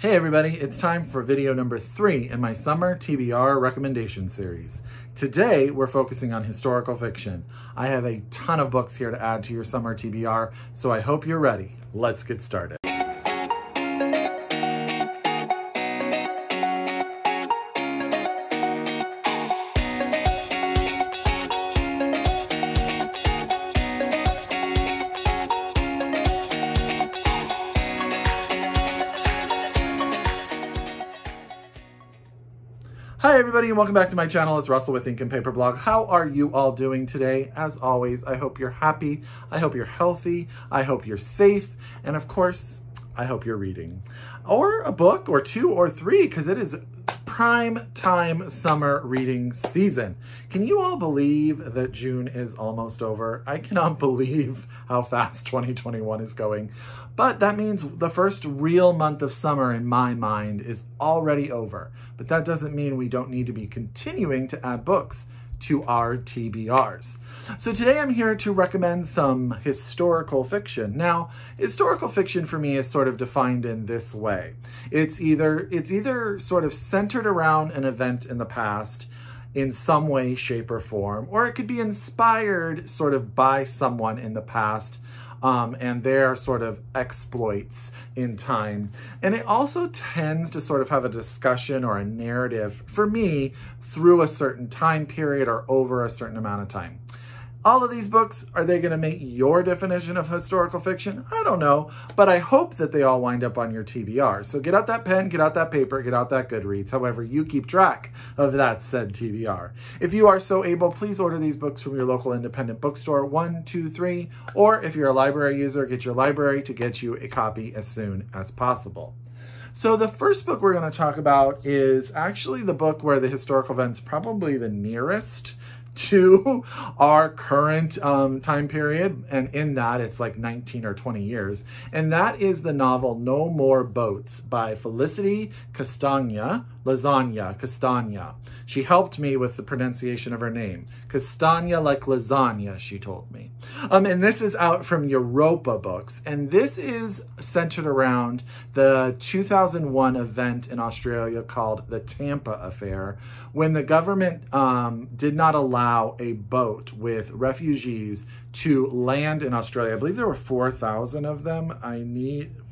Hey everybody, it's time for video number 3 in my Summer TBR recommendation series. Today, we're focusing on historical fiction. I have a ton of books here to add to your Summer TBR, so I hope you're ready. Let's get started. Hi everybody and welcome back to my channel. It's Russell with Ink and Paper Blog. How are you all doing today? As always, I hope you're happy, I hope you're healthy, I hope you're safe, and of course, I hope you're reading. Or a book, or 2 or 3, because it is prime time summer reading season. Can you all believe that June is almost over? I cannot believe how fast 2021 is going. But that means the first real month of summer in my mind is already over. But that doesn't mean we don't need to be continuing to add books to our TBRs. So today I'm here to recommend some historical fiction. Now, historical fiction for me is sort of defined in this way. It's either sort of centered around an event in the past in some way, shape, or form, or it could be inspired sort of by someone in the past and their sort of exploits in time. And it also tends to sort of have a discussion or a narrative, for me, through a certain time period or over a certain amount of time. All of these books, are they going to make your definition of historical fiction? I don't know, but I hope that they all wind up on your TBR. So get out that pen, get out that paper, get out that Goodreads, however you keep track of that said TBR. If you are so able, please order these books from your local independent bookstore, 1, 2, 3, or if you're a library user, get your library to get you a copy as soon as possible. So the first book we're going to talk about is actually the book where the historical event's probably the nearest to our current time period, and in that it's like 19 or 20 years, and that is the novel No More Boats by Felicity Castagna. Castagna. She helped me with the pronunciation of her name. Castagna like lasagna, she told me. And this is out from Europa Books, and this is centered around the 2001 event in Australia called the Tampa Affair, when the government did not allow a boat with refugees to land in Australia. I believe there were 4,000 of them.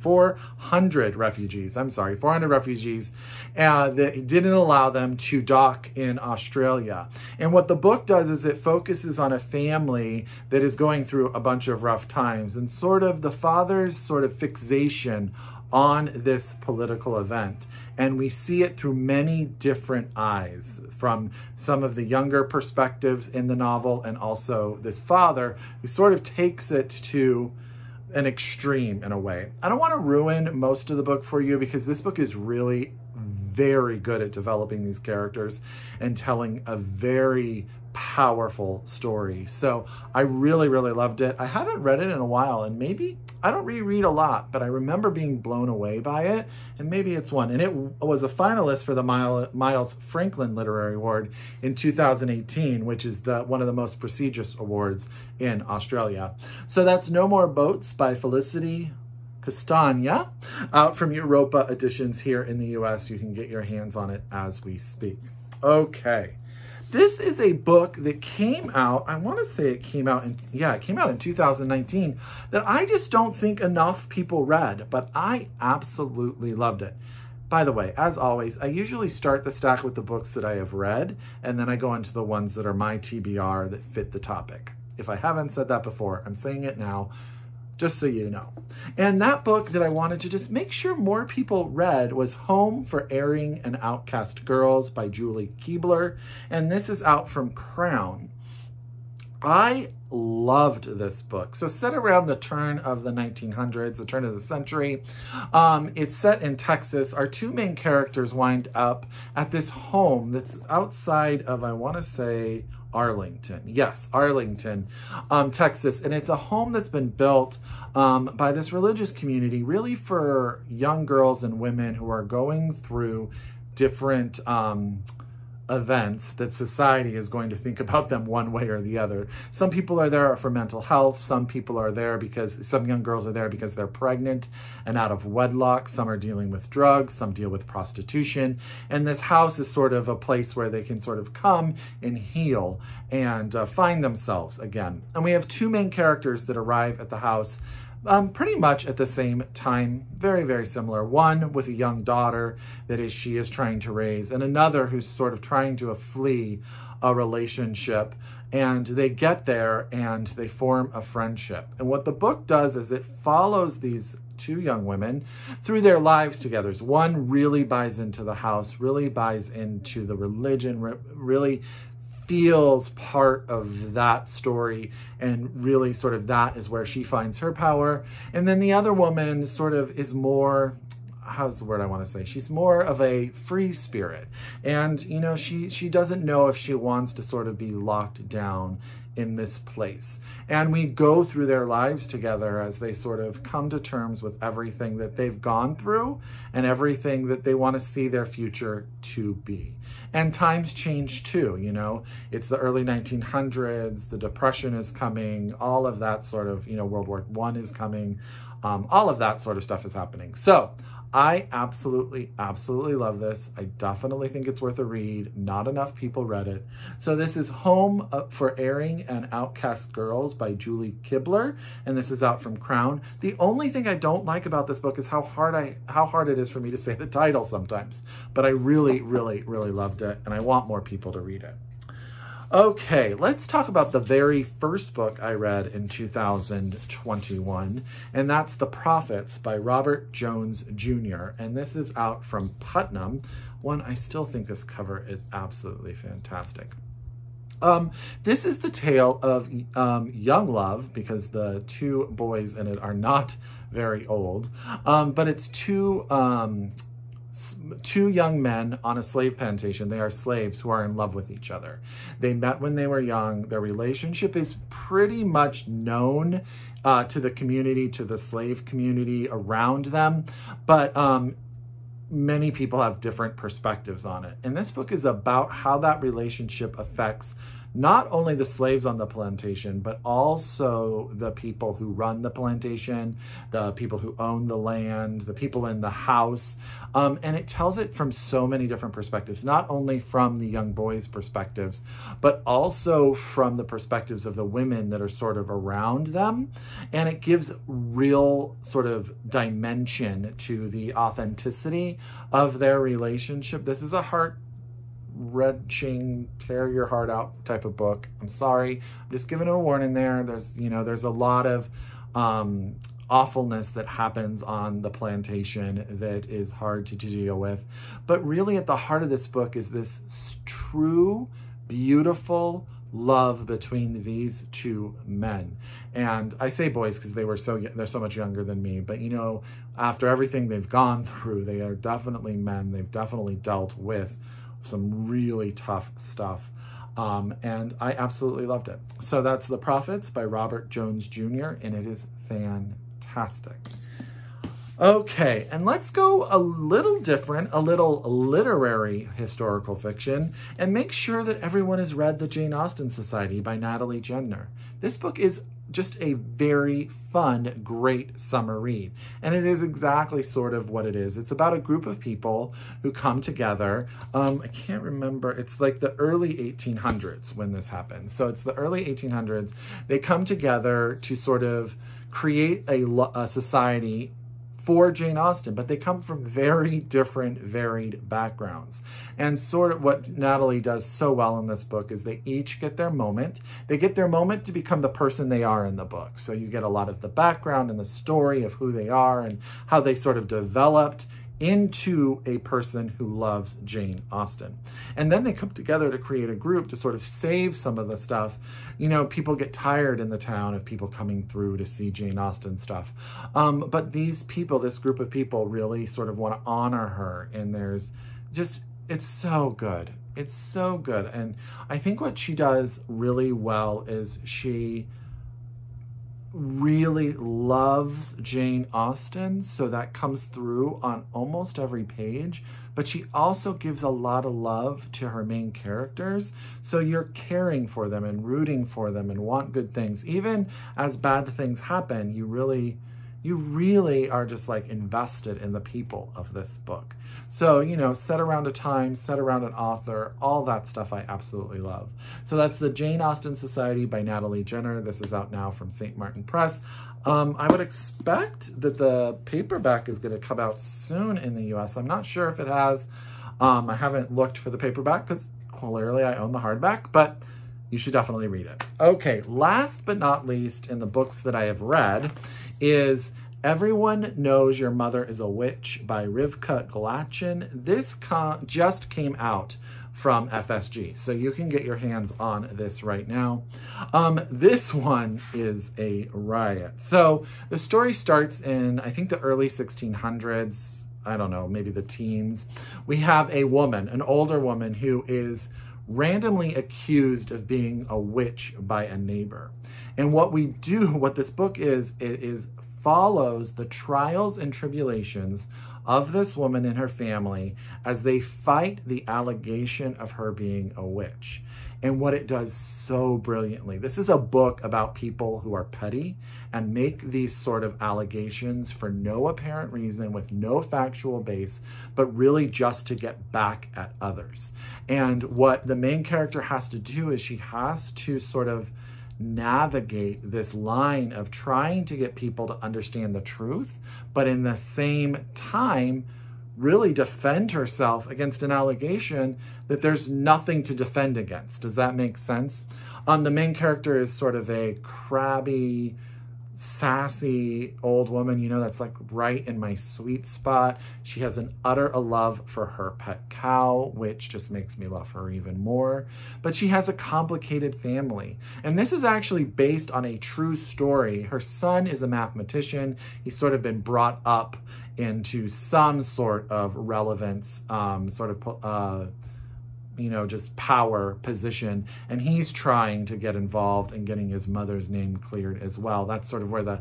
400 refugees. I'm sorry, 400 refugees. That didn't allow them to dock in Australia. And what the book does is it focuses on a family that is going through a bunch of rough times and sort of the father's sort of fixation on this political event. And we see it through many different eyes, from some of the younger perspectives in the novel and also this father who sort of takes it to an extreme in a way. I don't want to ruin most of the book for you because this book is really very good at developing these characters and telling a very powerful story. So I really, really loved it. I haven't read it in a while, and maybe I don't reread a lot, but I remember being blown away by it, and maybe it's one. And it was a finalist for the Miles Franklin Literary Award in 2018, which is one of the most prestigious awards in Australia. So that's No More Boats by Felicity Castagna, out from Europa Editions here in the US. You can get your hands on it as we speak. Okay. This is a book that came out, I want to say it came out in 2019, that I just don't think enough people read, but I absolutely loved it. By the way, as always, I usually start the stack with the books that I have read, and then I go into the ones that are my TBR that fit the topic. If I haven't said that before, I'm saying it now, just so you know. And that book that I wanted to just make sure more people read was Home for Erring and Outcast Girls by Julie Kibler. And this is out from Crown. I loved this book. So set around the turn of the 1900s, the turn of the century. It's set in Texas. Our two main characters wind up at this home that's outside of, I want to say, Arlington. Yes, Arlington, Texas. And it's a home that's been built by this religious community, really for young girls and women who are going through different events that society is going to think about them one way or the other. Some people are there for mental health. Some people are there because, some young girls are there because they're pregnant and out of wedlock. Some are dealing with drugs. Some deal with prostitution. And this house is sort of a place where they can sort of come and heal and find themselves again. And we have two main characters that arrive at the house pretty much at the same time, very, very similar. One with a young daughter that she is trying to raise, and another who's sort of trying to flee a relationship. And they get there and they form a friendship. And what the book does is it follows these two young women through their lives together. One really buys into the house, really buys into the religion, really feels part of that story, and really sort of that is where she finds her power. And then the other woman sort of is more, how's the word I want to say? She's more of a free spirit. And, you know, she doesn't know if she wants to sort of be locked down in this place. And we go through their lives together as they sort of come to terms with everything that they've gone through and everything that they want to see their future to be. And times change too, you know, it's the early 1900s, the Depression is coming, all of that sort of, you know, World War I is coming, all of that sort of stuff is happening. So I absolutely, absolutely love this. I definitely think it's worth a read. Not enough people read it. So this is Home for Erring and Outcast Girls by Julie Kibler, and this is out from Crown. The only thing I don't like about this book is how hard it is for me to say the title sometimes. But I really, really, really loved it, and I want more people to read it. Okay, let's talk about the very first book I read in 2021, and that's The Prophets by Robert Jones Jr., and this is out from Putnam. One, I still think this cover is absolutely fantastic. This is the tale of young love, because the two boys in it are not very old, but it's two young men on a slave plantation. They are slaves who are in love with each other. They met when they were young. Their relationship is pretty much known to the community, to the slave community around them, but many people have different perspectives on it. And this book is about how that relationship affects not only the slaves on the plantation, but also the people who run the plantation, the people who own the land, the people in the house. And it tells it from so many different perspectives, not only from the young boys' perspectives, but also from the perspectives of the women that are sort of around them. And it gives real sort of dimension to the authenticity of their relationship. This is a heart-wrenching, tear your heart out type of book. I'm sorry, I'm just giving it a warning there. There's, you know, there's a lot of awfulness that happens on the plantation that is hard to deal with. But really at the heart of this book is this true, beautiful love between these two men. And I say boys because they're so much younger than me, but you know, after everything they've gone through, they are definitely men. They've definitely dealt with some really tough stuff. And I absolutely loved it. So that's The Prophets by Robert Jones Jr., and it is fantastic. Okay, and let's go a little different, a little literary historical fiction, and make sure that everyone has read The Jane Austen Society by Natalie Jenner. This book is just a very fun, great summer read. And it is exactly sort of what it is. It's about a group of people who come together. I can't remember. It's like the early 1800s when this happens. So it's the early 1800s. They come together to sort of create a society for Jane Austen, but they come from very different, varied backgrounds. And sort of what Natalie does so well in this book is they each get their moment. They get their moment to become the person they are in the book. So you get a lot of the background and the story of who they are and how they sort of developed into a person who loves Jane Austen. And then they come together to create a group to sort of save some of the stuff. You know, people get tired in the town of people coming through to see Jane Austen stuff. But these people, this group of people really sort of want to honor her. And there's just, it's so good. It's so good. And I think what she does really well is she really loves Jane Austen, so that comes through on almost every page, but she also gives a lot of love to her main characters, so you're caring for them and rooting for them and want good things. Even as bad things happen, you really are just like invested in the people of this book. So, you know, set around a time, set around an author, all that stuff I absolutely love. So that's the Jane Austen Society by Natalie Jenner. This is out now from St. Martin Press. I would expect that the paperback is going to come out soon in the US. I'm not sure if it has. I haven't looked for the paperback because clearly I own the hardback, but you should definitely read it. Okay, last but not least in the books that I have read is Everyone Knows Your Mother is a Witch by Rivka Galchen. This just came out from FSG, so you can get your hands on this right now. This one is a riot. So the story starts in, I think, the early 1600s. I don't know, maybe the teens. We have a woman, an older woman, who is randomly accused of being a witch by a neighbor. And what this book is, it follows the trials and tribulations of this woman and her family as they fight the allegation of her being a witch. And what it does so brilliantly. This is a book about people who are petty and make these sort of allegations for no apparent reason with no factual base, but really just to get back at others. And what the main character has to do is she has to sort of navigate this line of trying to get people to understand the truth, but in the same time, really defend herself against an allegation that there's nothing to defend against. Does that make sense? The main character is sort of a crabby, sassy old woman, you know, that's like right in my sweet spot. She has an utter love for her pet cow, which just makes me love her even more. But she has a complicated family. And this is actually based on a true story. Her son is a mathematician. He's sort of been brought up into some sort of relevance, you know, just power position. And he's trying to get involved in getting his mother's name cleared as well. That's sort of where the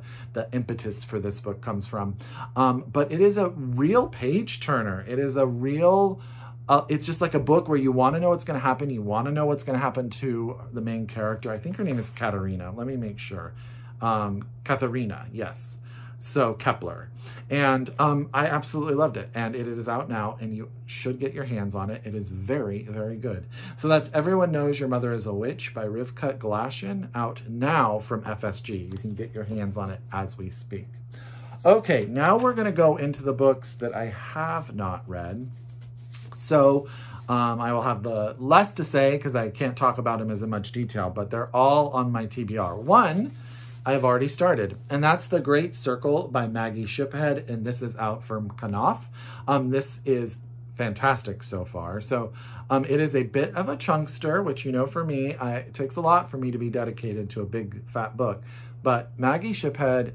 impetus for this book comes from. But it is a real page turner. It is a real, it's just like a book where you want to know what's going to happen. You want to know what's going to happen to the main character. I think her name is Katarina. Let me make sure. Katharina, yes. So Kibler. And I absolutely loved it. And it is out now and you should get your hands on it. It is very, very good. So that's Everyone Knows Your Mother is a Witch by Rivka Galchen, out now from FSG. You can get your hands on it as we speak. Okay, now we're going to go into the books that I have not read. So I will have the less to say because I can't talk about them as in much detail, but they're all on my TBR. One I've already started, and that's The Great Circle by Maggie Shipstead, and this is out from Knopf. This is fantastic so far. So it is a bit of a chunkster, which, you know, for me, it takes a lot for me to be dedicated to a big fat book. But Maggie Shipstead,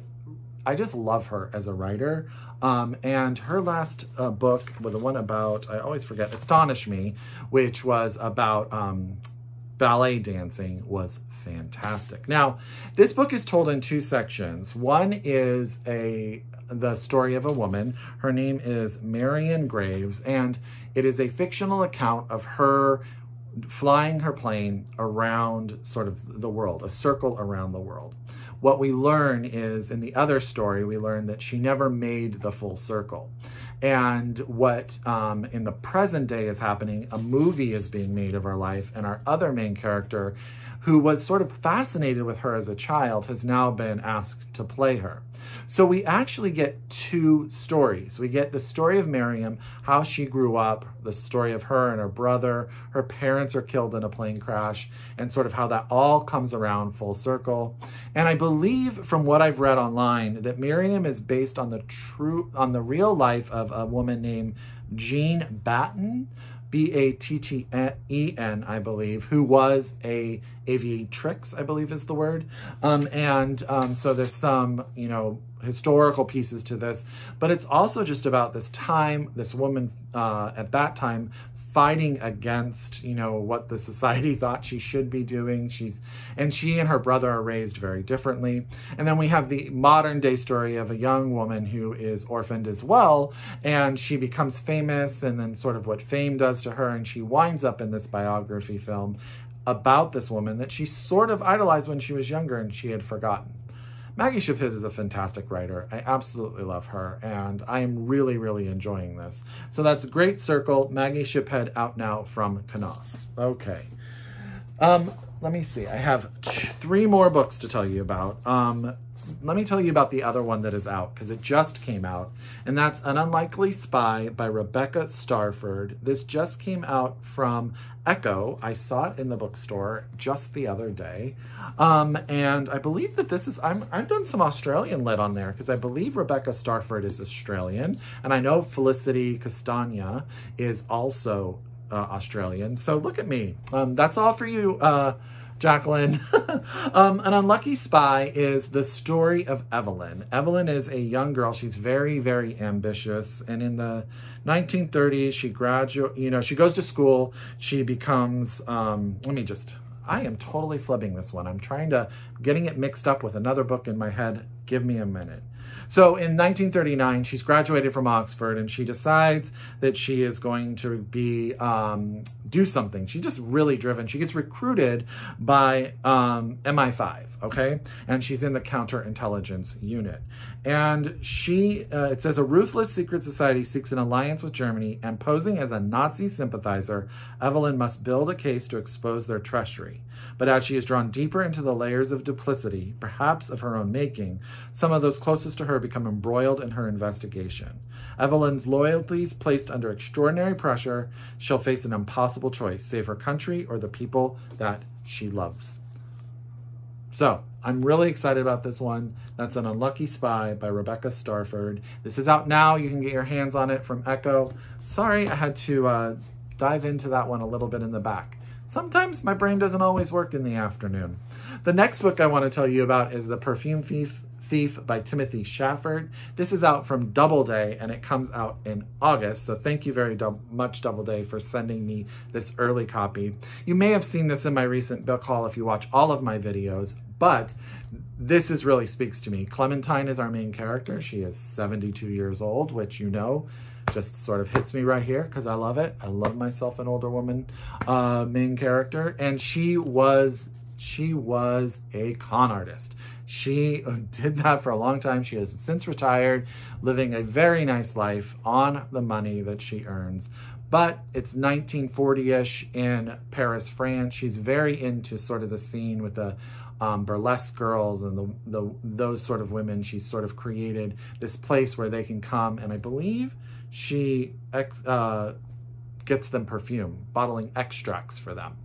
I just love her as a writer. And her last book, well, the one about, I always forget, Astonish Me, which was about ballet dancing, was fantastic. Now, this book is told in two sections. One is the story of a woman. Her name is Marion Graves, and it is a fictional account of her flying her plane around sort of the world, a circle around the world. What we learn is, in the other story, we learn that she never made the full circle. And what in the present day is happening, a movie is being made of her life, and our other main character, who was sort of fascinated with her as a child, has now been asked to play her. So we actually get two stories. We get the story of Miriam, how she grew up, the story of her and her brother. Her parents are killed in a plane crash, and sort of how that all comes around full circle. And I believe from what I've read online that Miriam is based on the real life of a woman named Jean Batten, B-A-T-T-E-N, I believe, who was a aviatrix, I believe is the word. So there's some, you know, historical pieces to this, but it's also just about this time, this woman at that time fighting against, you know, what the society thought she should be doing. She and her brother are raised very differently. And then we have the modern day story of a young woman who is orphaned as well, and she becomes famous, and then sort of what fame does to her, and she winds up in this biography film about this woman that she sort of idolized when she was younger and she had forgotten. Maggie Shipstead is a fantastic writer. I absolutely love her, and I am really, really enjoying this. So that's Great Circle, Maggie Shipstead, out now from Knopf. Okay. Let me see. I have 3 more books to tell you about. Let me tell you about the other one that is out, because it just came out, and that's An Unlikely Spy by Rebecca Starford. This just came out from Ecco. I saw it in the bookstore just the other day. And I believe that this is, I've done some Australian lit on there, because I believe Rebecca Starford is Australian, and I know Felicity Castagna is also Australian. So look at me. That's all for you, Jacqueline. An Unlucky Spy is the story of Evelyn. Evelyn is a young girl. She's very, very ambitious. And in the 1930s, she goes to school. She becomes, I am totally flipping this one. I'm getting it mixed up with another book in my head. Give me a minute. So in 1939, she's graduated from Oxford, and she decides that she is going to do something. She's just really driven. She gets recruited by MI5, okay? And she's in the counterintelligence unit. And it says, a ruthless secret society seeks an alliance with Germany, and posing as a Nazi sympathizer, Evelyn must build a case to expose their treachery. But as she is drawn deeper into the layers of duplicity, perhaps of her own making, some of those closest to her become embroiled in her investigation. Evelyn's loyalties placed under extraordinary pressure, she'll face an impossible choice: save her country or the people that she loves. So I'm really excited about this one. That's An Unlucky Spy by Rebecca Starford. This is out now. You can get your hands on it from Ecco. Sorry, I had to dive into that one a little bit in the back. Sometimes my brain doesn't always work in the afternoon. The next book I want to tell you about is The Perfume Thief by Timothy Shaffert. This is out from DoubleDay, and it comes out in August. So thank you very much, DoubleDay, for sending me this early copy. You may have seen this in my recent book haul if you watch all of my videos, but this really speaks to me. Clementine is our main character. She is 72 years old, which, you know, just sort of hits me right here because I love it. I love myself an older woman main character. And she was a con artist. She did that for a long time. She has since retired, living a very nice life on the money that she earns. But it's 1940-ish in Paris, France. She's very into sort of the scene with the burlesque girls and those sort of women. She's sort of created this place where they can come, and I believe she gets them perfume, bottling extracts for them.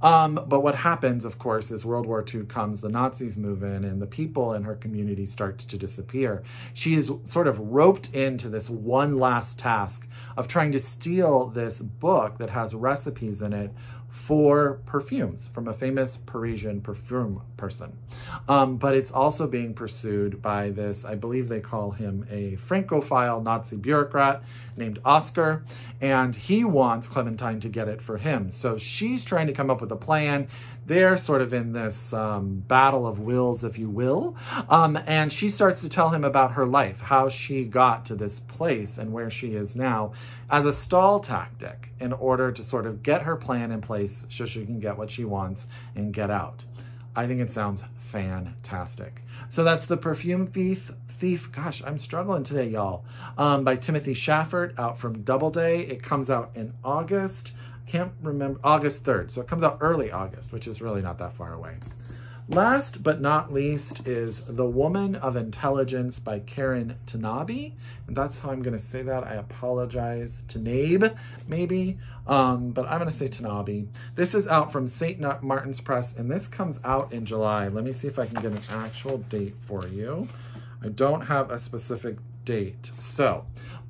But what happens, of course, is World War II comes, the Nazis move in, and the people in her community start to disappear. She is sort of roped into this one last task of trying to steal this book that has recipes in it for perfumes from a famous Parisian perfume person. But it's also being pursued by this, I believe they call him a Francophile Nazi bureaucrat named Oscar, and he wants Clementine to get it for him. So she's trying to come up with a plan. They're sort of in this battle of wills, if you will. And she starts to tell him about her life, how she got to this place and where she is now, as a stall tactic in order to sort of get her plan in place so she can get what she wants and get out. I think it sounds fantastic. So that's The Perfume Thief. Gosh, I'm struggling today, y'all. By Timothy Shaffert, out from DoubleDay. It comes out in August. Can't remember, August 3rd. So it comes out early August, which is really not that far away. Last but not least is The Woman of Intelligence by Karin Tanabe. And that's how I'm going to say that. I apologize. Tanabe, maybe. But I'm going to say Tanabe. This is out from St. Martin's Press, and this comes out in July. Let me see if I can get an actual date for you. I don't have a specific date.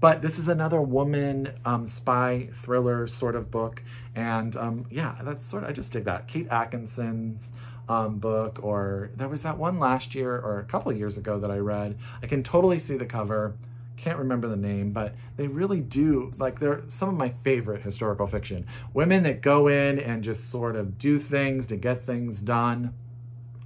But this is another woman spy thriller sort of book. And yeah, that's sort of, I just dig that. Kate Atkinson's book, or there was that one last year or a couple of years ago that I read. I can totally see the cover. can't remember the name, but they really do, like, they're some of my favorite historical fiction. Women that go in and just sort of do things to get things done.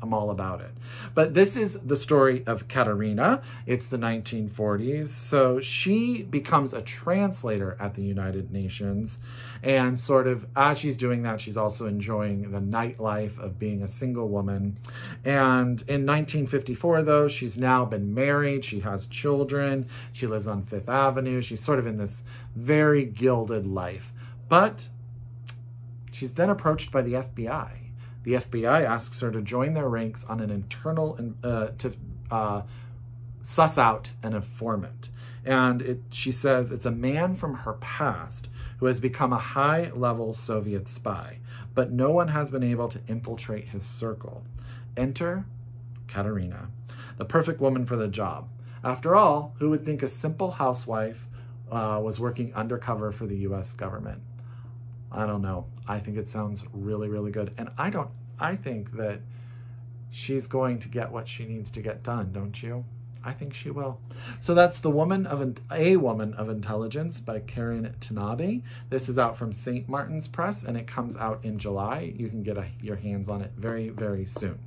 I'm all about it. But this is the story of Katarina. It's the 1940s. So she becomes a translator at the United Nations. And sort of as she's doing that, she's also enjoying the nightlife of being a single woman. And in 1954, though, she's now been married. She has children. She lives on Fifth Avenue. She's sort of in this very gilded life. But she's then approached by the FBI. The FBI asks her to join their ranks on an internal, to suss out an informant. And she says it's a man from her past who has become a high-level Soviet spy, but no one has been able to infiltrate his circle. Enter Katarina, the perfect woman for the job. After all, who would think a simple housewife was working undercover for the US government? I don't know. I think it sounds really, really good. And I think that she's going to get what she needs to get done, don't you? I think she will. So that's A Woman of Intelligence by Karin Tanabe. This is out from St. Martin's Press, and it comes out in July. You can get your hands on it very, very soon.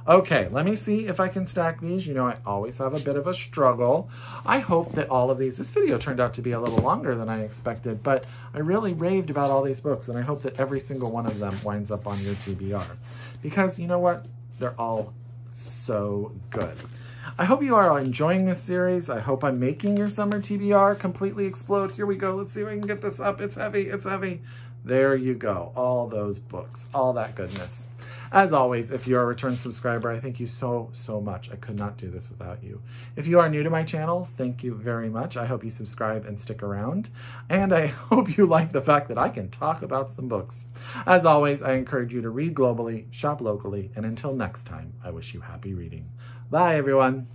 Okay, let me see if I can stack these. You know, I always have a bit of a struggle. I hope that all of these, this video turned out to be a little longer than I expected, but I really raved about all these books, and I hope that every single one of them winds up on your TBR. Because, you know what? They're all so good. I hope you are enjoying this series. I hope I'm making your summer TBR completely explode. Here we go. Let's see if I can get this up. It's heavy. It's heavy. There you go. All those books. All that goodness. As always, if you're a return subscriber, I thank you so, so much. I could not do this without you. If you are new to my channel, thank you very much. I hope you subscribe and stick around. And I hope you like the fact that I can talk about some books. As always, I encourage you to read globally, shop locally, and until next time, I wish you happy reading. Bye, everyone.